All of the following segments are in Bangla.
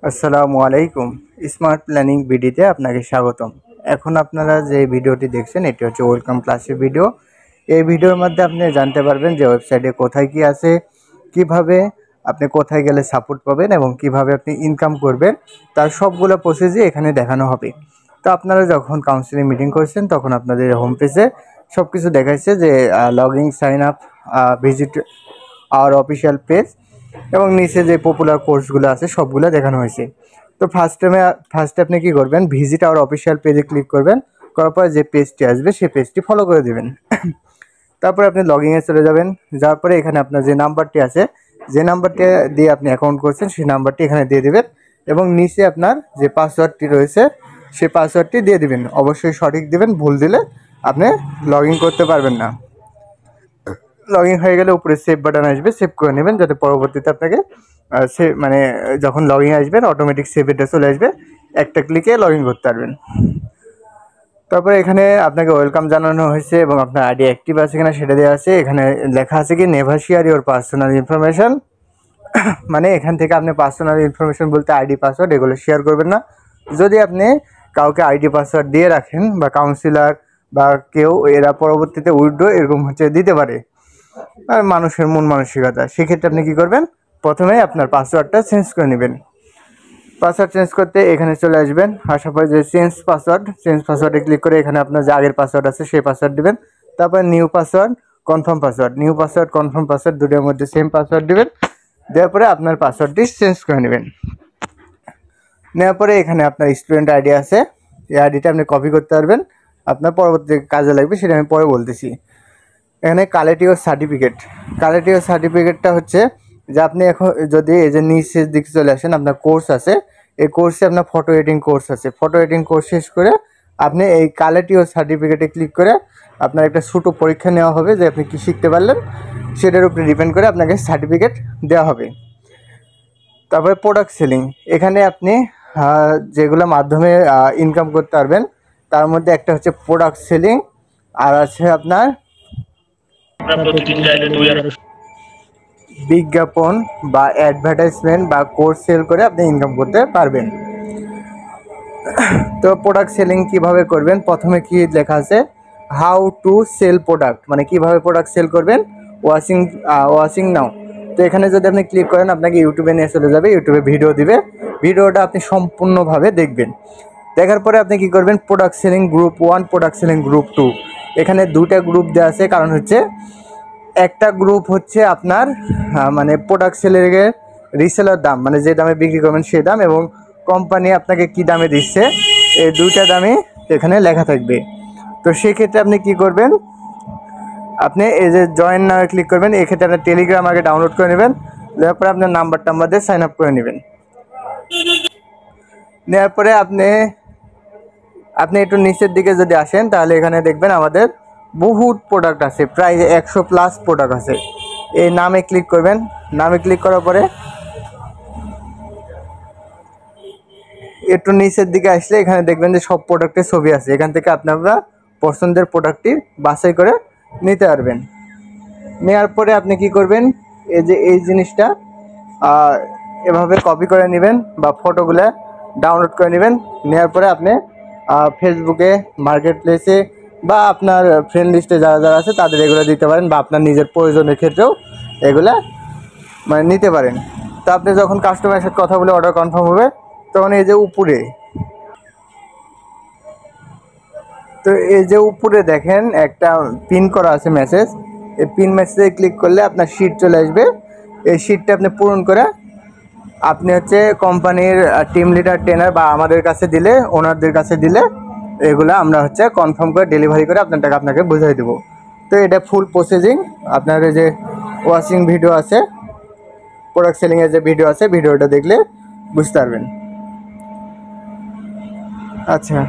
আসসালামু আলাইকুম। স্মার্ট প্ল্যানিং বিডিতে আপনাকে স্বাগতম। এখন আপনারা যে ভিডিওটি দেখছেন এটি হচ্ছে ওয়েলকাম ক্লাসের ভিডিও। এই ভিডিওর মধ্যে আপনি জানতে পারবেন যে ওয়েবসাইটে কোথায় কি আছে, কিভাবে আপনি কোথায় গেলে সাপোর্ট পাবেন এবং কিভাবে আপনি ইনকাম করবেন, তার সবগুলো প্রসেসই এখানে দেখানো হবে। তো আপনারা যখন কাউন্সিলিং মিটিং করছেন তখন আপনাদের হোম পেজে সব কিছু দেখাচ্ছে যে login, sign up, visit our official page এবং নিচে যে পপুলার কোর্সগুলো আছে সবগুলো দেখানো হয়েছে। তো ফার্স্টে আপনি কি করবেন, ভিজিট আওয়ার অফিসিয়াল পেজে ক্লিক করবেন। করার পরে যে পেজটি আসবে সেই পেজটি ফলো করে দেবেন। তারপরে আপনি লগইনে চলে যাবেন। যাওয়ার পরে এখানে আপনার যে নাম্বারটি আছে, যে নাম্বারটি দিয়ে আপনি অ্যাকাউন্ট করছেন সেই নাম্বারটি এখানে দিয়ে দেবেন এবং নিচে আপনার যে পাসওয়ার্ডটি রয়েছে সেই পাসওয়ার্ডটি দিয়ে দিবেন। অবশ্যই সঠিক দিবেন, ভুল দিলে আপনি লগ ইন করতে পারবেন না। লগ ইন হয়ে গেলে উপরে সেভ বাটন আসবে, সেভ করে নেবেন যাতে পরবর্তীতে আপনাকে যখন লগ ইন আসবেন অটোমেটিক সেভ এটা চলে আসবে, একটা ক্লিকে লগ ইন করতে পারবেন। তারপরে এখানে আপনাকে ওয়েলকাম জানানো হয়েছে এবং আপনার আইডি অ্যাক্টিভ আছে কিনা সেটা দেওয়া আছে। এখানে লেখা আছে কি never share your personal information, মানে এখান থেকে আপনি পার্সোনাল ইনফরমেশন বলতে আইডি, পাসওয়ার্ড এগুলো শেয়ার করবেন না। যদি আপনি কাউকে আইডি পাসওয়ার্ড দিয়ে রাখেন বা কাউন্সিলর বা কেউ এরা পরবর্তীতে উইথড্র এরকম দিতে পারে, মানুষের মন মানসিকতা, সেক্ষেত্রে আপনি কী করবেন, প্রথমে আপনার পাসওয়ার্ডটা চেঞ্জ করে নেবেন। পাসওয়ার্ড চেঞ্জ করতে এখানে চলে আসবেন, আসার পরে যে চেঞ্জ পাসওয়ার্ডে ক্লিক করে এখানে আপনার যে আগের পাসওয়ার্ড আছে সেই পাসওয়ার্ড দেবেন। তারপর নিউ পাসওয়ার্ড, কনফার্ম পাসওয়ার্ড দুটোর মধ্যে সেম পাসওয়ার্ড দেবেন। দেওয়ার পরে আপনার পাসওয়ার্ডটি চেঞ্জ করে নেবেন। নেওয়ার পরে এখানে আপনার স্টুডেন্ট আইডি আছে, এই আইডিটা আপনি কপি করতে পারবেন, আপনার পরবর্তী কাজে লাগবে, সেটা আমি পরে বলতেছি। এখানে কালেক্টিভ সার্টিফিকেটটা হচ্ছে যে আপনি এখন যদি এই যে নিচের দিকে চলে আসেন, আপনার কোর্স আছে, এই কোর্সে আপনার ফটো এডিটিং কোর্স আছে। ফটো এডিটিং কোর্স শেষ করে আপনি এই কালেক্টিভ সার্টিফিকেটে ক্লিক করে আপনার একটা ছোটো পরীক্ষা নেওয়া হবে যে আপনি কী শিখতে পারলেন, সেটার উপরে ডিপেন্ড করে আপনাকে সার্টিফিকেট দেওয়া হবে। তারপরে প্রোডাক্ট সেলিং, এখানে আপনি যেগুলো মাধ্যমে ইনকাম করতে পারবেন তার মধ্যে একটা হচ্ছে প্রোডাক্ট সেলিং, আর আছে আপনার বিজ্ঞাপন বা অ্যাডভার্টাইজমেন্ট বা কোর্স সেল করে আপনি ইনকাম করতে পারবেন। তো প্রোডাক্ট সেলিং কিভাবে করবেন, প্রথমে কি লেখা আছে, হাউ টু সেল প্রোডাক্ট, মানে কিভাবে প্রোডাক্ট সেল করবেন, ওয়াচিং নাও। তো এখানে যদি আপনি ক্লিক করেন আপনাকে ইউটিউবে নিয়ে চলে যাবে, ইউটিউবে ভিডিও দিবে, ভিডিওটা আপনি সম্পূর্ণভাবে দেখবেন। দেখার পরে আপনি কি করবেন, product selling group 1, product selling group 2, এখানে দুটা গ্রুপ দেওয়া আছে। কারণ হচ্ছে একটা গ্রুপ হচ্ছে আপনার মানে প্রোডাক্ট সেলের রিসেলার দাম, মানে যে দামে বিক্রি করবেন সেই দাম, এবং কোম্পানি আপনাকে কি দামে দিচ্ছে এই দুইটা দামই এখানে লেখা থাকবে। তো সেক্ষেত্রে আপনি কি করবেন, আপনি এই যে জয়েন নামে ক্লিক করবেন। এক্ষেত্রে আপনার টেলিগ্রাম আগে ডাউনলোড করে নেবেন, দেওয়ার পরে আপনার নাম্বার দিয়ে সাইন আপ করে নেবেন। নেওয়ার পরে আপনি একটু নিচের দিকে যদি আসেন তাহলে এখানে দেখবেন আমাদের বহুত প্রোডাক্ট আছে, প্রায় 100+ প্রোডাক্ট আছে। এই নামে ক্লিক করবেন, নামে ক্লিক করার পরে একটু নিচের দিকে আসলে এখানে দেখবেন যে সব প্রোডাক্টের ছবি আছে, এখান থেকে আপনারা পছন্দের প্রোডাক্টটি বাছাই করে নিতে পারবেন। নেওয়ার পরে আপনি কি করবেন, এই যে এই জিনিসটা এভাবে কপি করে নেবেন বা ফটোগুলো ডাউনলোড করে নেবেন। নেওয়ার পরে আপনি ফেসবুকে, মার্কেট প্লেসে বা আপনার ফ্রেন্ড লিস্টে যারা আছে তাদের এগুলো দিতে পারেন, বা আপনার নিজের প্রয়োজনের ক্ষেত্রেও এগুলা মানে নিতে পারেন। তো আপনি যখন কাস্টমারের সাথে কথা বলে অর্ডার কনফার্ম হবে তখন এই যে উপরে দেখেন একটা পিন করা আছে মেসেজ, এই পিন মেসেজে ক্লিক করলে আপনার শিট চলে আসবে। এই শিটটা আপনি পূরণ করে আপনি হচ্ছে কোম্পানির টিম লিডার, ট্রেনার বা আমাদের কাছে দিলে, ওনারদের কাছে দিলে এগুলো আমরা হচ্ছে কনফার্ম করে ডেলিভারি করে আপনার টাকা আপনাকে বুঝিয়ে দেবো। তো এটা ফুল প্রসেসিং। আপনার যে ওয়াচিং ভিডিও আছে, প্রোডাক্ট সেলিংয়ের যে ভিডিও আছে, ভিডিওটা দেখলে বুঝতে পারবেন। আচ্ছা,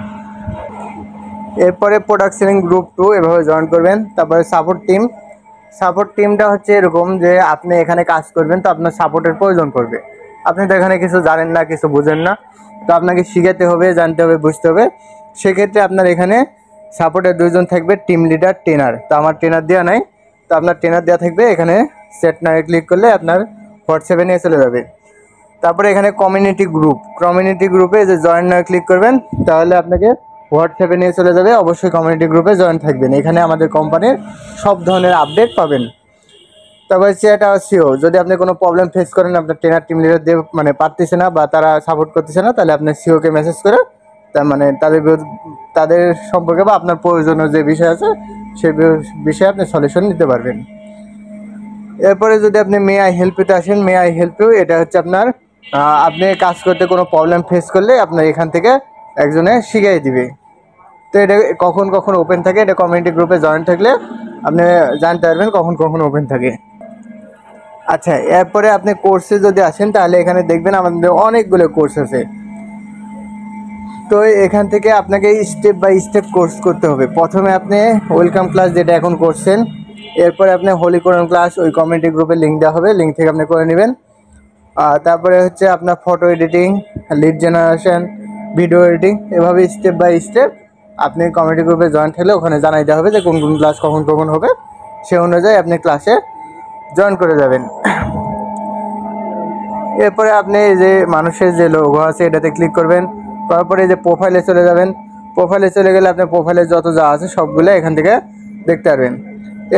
এরপরে প্রোডাক্ট সেলিং গ্রুপ 2 এভাবে জয়েন করবেন। তারপরে সাপোর্ট টিমটা হচ্ছে এরকম যে আপনি এখানে কাজ করবেন, তো আপনার সাপোর্টের প্রয়োজন পড়বে। আপনি তো এখানে কিছু জানেন না, কিছু বুঝেন না, তো আপনাকে শিখাতে হবে, জানতে হবে, বুঝতে হবে। সেক্ষেত্রে আপনার এখানে সাপোর্টের 2 জন থাকবে, টিম লিডার, ট্রেনার। তো আমার ট্রেনার দেওয়া নাই, তো আপনার ট্রেনার দেওয়া থাকবে। এখানে সেট নাও ক্লিক করলে আপনার হোয়াটসঅ্যাপে নিয়ে চলে যাবে। তারপরে এখানে কমিউনিটি গ্রুপে যে জয়েন না ক্লিক করবেন, তাহলে আপনাকে হোয়াটসঅ্যাপে নিয়ে চলে যাবে। অবশ্যই কমিউনিটি গ্রুপে জয়েন থাকবেন, এখানে আমাদের কোম্পানির সব ধরনের আপডেট পাবেন। তারপরে চ্যাট আর সিও, যদি আপনি কোনো প্রবলেম ফেস করেন, আপনার ট্রেনার টিম লিডার দিয়ে মানে পারতেছে না বা তারা সাপোর্ট করতেছে না, তাহলে আপনি সিওকে মেসেজ করে তার মানে তাদের সম্পর্কে বা আপনার প্রয়োজনীয় যে বিষয় আছে সেই বিষয়ে আপনি সলিউশন নিতে পারবেন। এরপরে যদি আপনি মে আই হেল্প ইউতে আসেন, মে আই হেল্প ইউ, এটা হচ্ছে আপনার আপনি কাজ করতে কোনো প্রবলেম ফেস করলে আপনার এখান থেকে একজনে শিখিয়ে দিবে। তো এটা কখন কখন ওপেন থাকে, এটা কমিউনিটি গ্রুপে জয়েন থাকলে আপনি জানতে পারবেন কখন কখন ওপেন থাকে। আচ্ছা, এরপরে আপনি কোর্সে যদি আসেন, তাহলে এখানে দেখবেন আমাদের অনেকগুলো কোর্স আছে। তো এখান থেকে আপনাকে স্টেপ বাই স্টেপ কোর্স করতে হবে। প্রথমে আপনি ওয়েলকাম ক্লাস যেটা এখন করছেন, এরপরে আপনি হোলি কোরআন ক্লাস, ওই কমিউনিটি গ্রুপে লিঙ্ক দেওয়া হবে, লিঙ্ক থেকে আপনি করে নেবেন। তারপরে হচ্ছে আপনার photo editing, lead generation, video editing, এভাবে স্টেপ বাই স্টেপ আপনি কমিউনিটি গ্রুপে জয়েন থাকলে ওখানে জানাই দেওয়া হবে যে কোন কোন ক্লাস কখন কখন হবে, সে অনুযায়ী আপনি ক্লাসে জয়েন করে যাবেন। এরপরে আপনি এই যে মানুষের যে লোগো আছে এটাতে ক্লিক করবেন, তারপরে যে প্রোফাইলে চলে যাবেন। প্রোফাইলে চলে গেলে আপনার প্রোফাইলে যত যা আছে সবগুলো এখান থেকে দেখতে পারবেন।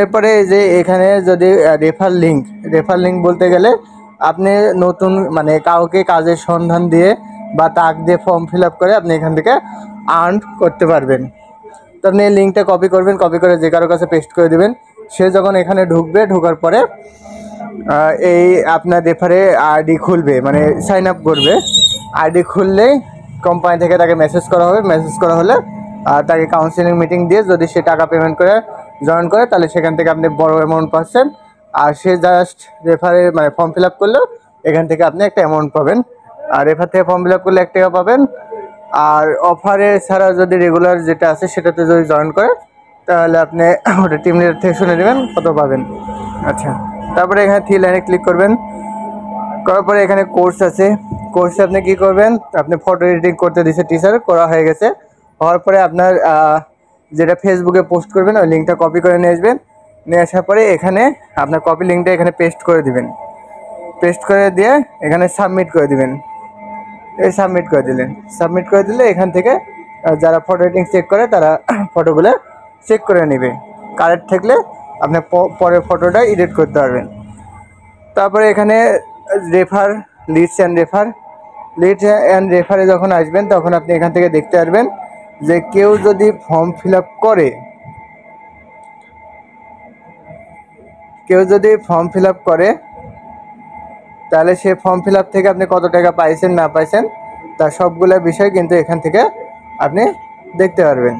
এরপরে এই যে এখানে যদি রেফার লিঙ্ক বলতে গেলে আপনি নতুন মানে কাউকে কাজের সন্ধান দিয়ে বা তাক দিয়ে ফর্ম ফিল আপ করে আপনি এখান থেকে আর্ন করতে পারবেন। তো আপনি এই লিঙ্কটা কপি করবেন, কপি করে যে কারো কাছে পেস্ট করে দেবেন। সে যখন এখানে ঢুকবে, ঢোকার পরে এই আপনার রেফারে আইডি খুলবে, মানে সাইন আপ করবে। আইডি খুললেই কোম্পানি থেকে তাকে মেসেজ করা হবে, মেসেজ করা হলে তাকে কাউন্সিলিং মিটিং দিয়ে যদি সে টাকা পেমেন্ট করে জয়েন করে, তাহলে সেখান থেকে আপনি বড় অ্যামাউন্ট পাচ্ছেন। আর সে জাস্ট রেফারে মানে ফর্ম ফিল আপ করলেও এখান থেকে আপনি একটা অ্যামাউন্ট পাবেন। আর রেফার থেকে ফর্ম ফিল আপ করলে 1 টাকা পাবেন। আর অফারে ছাড়া যদি রেগুলার যেটা আছে সেটাতে যদি জয়েন করে, তাহলে আপনি ওটা টিম লিডার থেকে শুনে নেবেন কত পাবেন। আচ্ছা, তারপরে এখানে 3 লাইনে ক্লিক করবেন, করার পরে এখানে কোর্স আছে। কোর্সে আপনি কী করবেন, আপনি ফটো এডিটিং করতে দিচ্ছে টিচার, করা হয়ে গেছে। হওয়ার পরে আপনার যেটা ফেসবুকে পোস্ট করবেন ওই লিঙ্কটা কপি করে নিয়ে আসবেন। নিয়ে আসার পরে এখানে আপনার কপি লিঙ্কটা এখানে পেস্ট করে দিবেন। পেস্ট করে দিয়ে এখানে সাবমিট করে দিবেন। এই সাবমিট করে দিলেন, সাবমিট করে দিলে এখান থেকে যারা ফটো এডিটিং চেক করে তারা ফটোগুলো চেক করে নেবে। কারেক্ট থাকলে আপনি পরের ফটোটা এডিট করতে পারবেন। তারপরে এখানে লিডস অ্যান্ড রেফারে যখন আসবেন, তখন আপনি এখান থেকে দেখতে পারবেন যে কেউ যদি ফর্ম ফিল আপ করে, তাহলে সে ফর্ম ফিল আপ থেকে আপনি কত টাকা পাইছেন না পাইছেন তার সবগুলো বিষয় কিন্তু এখান থেকে আপনি দেখতে পারবেন।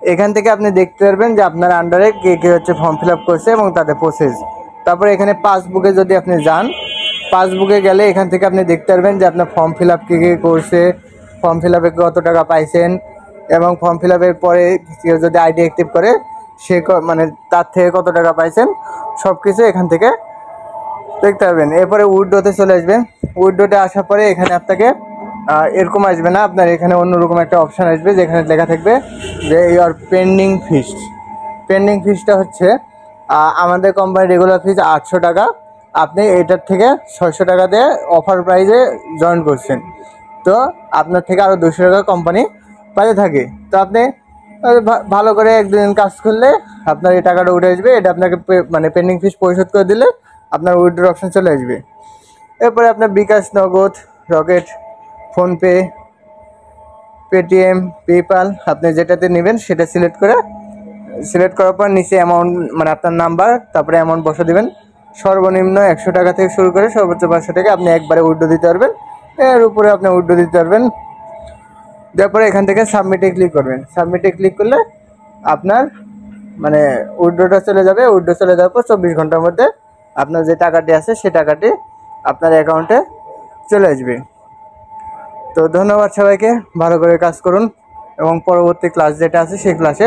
এখান থেকে আপনি দেখতে পারবেন যে আপনার আন্ডারে কে কে হচ্ছে ফর্ম ফিল আপ করছে এবং তাদের প্রসেস। তারপরে এখানে পাসবুকে যদি আপনি যান, পাসবুকে গেলে এখান থেকে আপনি দেখতে পারবেন যে আপনার ফর্ম ফিল আপ কে কে করছে, ফর্ম ফিল আপে কত টাকা পাইছেন, এবং ফর্ম ফিল আপের পরে কেউ যদি আইডি অ্যাক্টিভ করে সে মানে তার থেকে কত টাকা পাইছেন, সব কিছু এখান থেকে দেখতে পারবেন। এরপরে উইথড্রতে চলে আসবেন। উইথড্রতে আসার পরে এখানে আপনাকে এরকম আসবে না, আপনার এখানে অন্যরকম একটা অপশান আসবে যেখানে লেখা থাকবে যে ইওর পেন্ডিং ফিসটা হচ্ছে আমাদের কোম্পানির রেগুলার ফিস 800 টাকা, আপনি এটার থেকে 600 টাকা দিয়ে অফার প্রাইজে জয়েন করছেন। তো আপনার থেকে আরও 200 টাকা কোম্পানি পাইতে থাকে। তো আপনি ভালো করে 1-2 দিন কাজ করলে আপনার এই টাকাটা উঠে আসবে। এটা আপনাকে মানে পেন্ডিং ফিস পরিশোধ করে দিলে আপনার উইথড্র অপশান চলে আসবে। এরপরে আপনার বিকাশ, নগদ, রকেট, ফোনপে, পেটিএম, পেপ্যাল, আপনি যেটাতে নেবেন সেটা সিলেক্ট করার পর নিচে অ্যামাউন্ট মানে আপনার নাম্বার, তারপরে অ্যামাউন্ট বসে দেবেন। সর্বনিম্ন 100 টাকা থেকে শুরু করে সর্বোচ্চ 500 টাকা আপনি একবারে উইথড্র দিতে পারবেন। এর উপরে আপনি উইথড্র দিতে পারবেন। তারপরে এখান থেকে সাবমিটে ক্লিক করবেন। সাবমিটে ক্লিক করলে আপনার মানে উইথড্রটা চলে যাবে। উইথড্র চলে যাওয়ার পর 24 ঘন্টার মধ্যে আপনার যে টাকাটি আছে সে টাকাটি আপনার অ্যাকাউন্টে চলে আসবে। তো ধন্যবাদ সবাইকে, ভালো করে কাজ করুন এবং পরবর্তী ক্লাস যেটা আছে সেই ক্লাসে